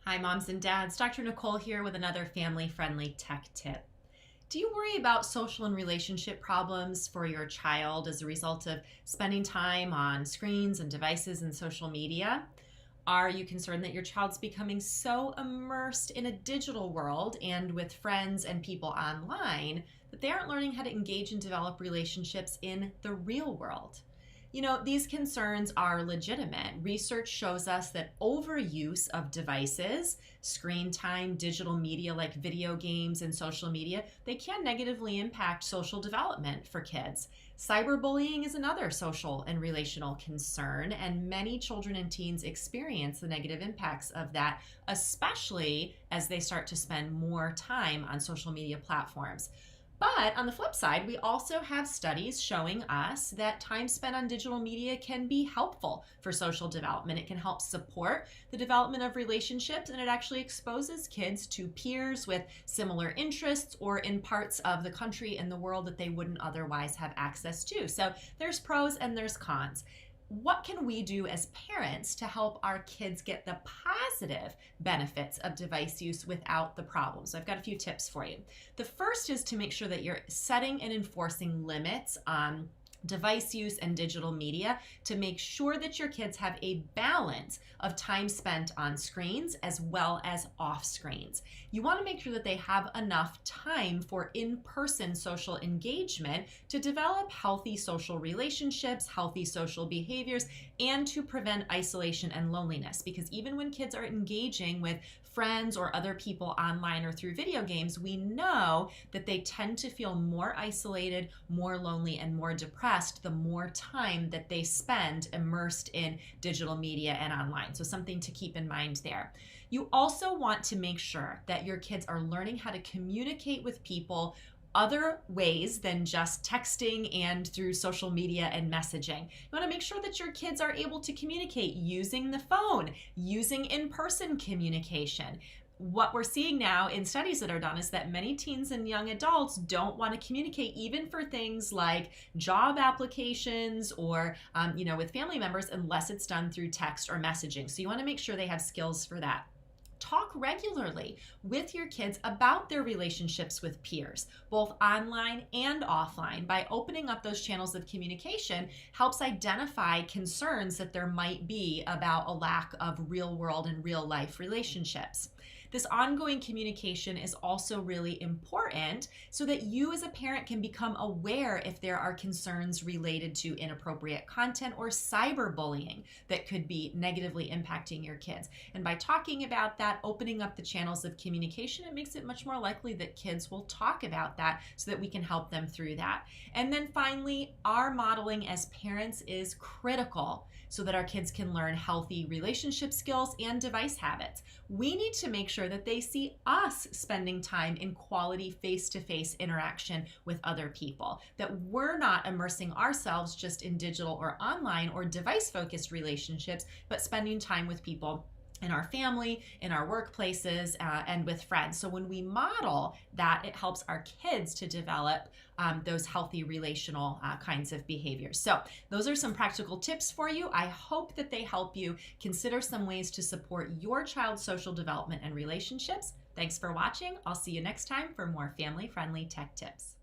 Hi, moms and dads. Dr. Nicole here with another family-friendly tech tip. Do you worry about social and relationship problems for your child as a result of spending time on screens and devices and social media? Are you concerned that your child's becoming so immersed in a digital world and with friends and people online that they aren't learning how to engage and develop relationships in the real world? These concerns are legitimate. Research shows us that overuse of devices, screen time, digital media like video games and social media, they can negatively impact social development for kids. Cyberbullying is another social and relational concern, and many children and teens experience the negative impacts of that, especially as they start to spend more time on social media platforms. But on the flip side, we also have studies showing us that time spent on digital media can be helpful for social development. It can help support the development of relationships, and it actually exposes kids to peers with similar interests or in parts of the country and the world that they wouldn't otherwise have access to. So there's pros and there's cons. What can we do as parents to help our kids get the positive benefits of device use without the problems? So I've got a few tips for you. The first is to make sure that you're setting and enforcing limits on device use and digital media to make sure that your kids have a balance of time spent on screens as well as off screens. You want to make sure that they have enough time for in-person social engagement to develop healthy social relationships, healthy social behaviors, and to prevent isolation and loneliness. Because even when kids are engaging with friends or other people online or through video games, we know that they tend to feel more isolated, more lonely, and more depressed the more time that they spend immersed in digital media and online. So something to keep in mind there. You also want to make sure that your kids are learning how to communicate with people other ways than just texting and through social media and messaging. You want to make sure that your kids are able to communicate using the phone, using in-person communication. What we're seeing now in studies that are done is that many teens and young adults don't want to communicate even for things like job applications or with family members unless it's done through text or messaging. So you want to make sure they have skills for that. Talk regularly with your kids about their relationships with peers, both online and offline. By opening up those channels of communication helps identify concerns that there might be about a lack of real world and real life relationships. This ongoing communication is also really important so that you as a parent can become aware if there are concerns related to inappropriate content or cyberbullying that could be negatively impacting your kids. And by talking about that, opening up the channels of communication, it makes it much more likely that kids will talk about that so that we can help them through that. And then finally, our modeling as parents is critical so that our kids can learn healthy relationship skills and device habits. We need to make sure that they see us spending time in quality face-to-face interaction with other people, that we're not immersing ourselves just in digital or online or device-focused relationships, but spending time with people in our family, in our workplaces, and with friends. So when we model that, it helps our kids to develop those healthy relational kinds of behaviors. So those are some practical tips for you. I hope that they help you consider some ways to support your child's social development and relationships. Thanks for watching. I'll see you next time for more family-friendly tech tips.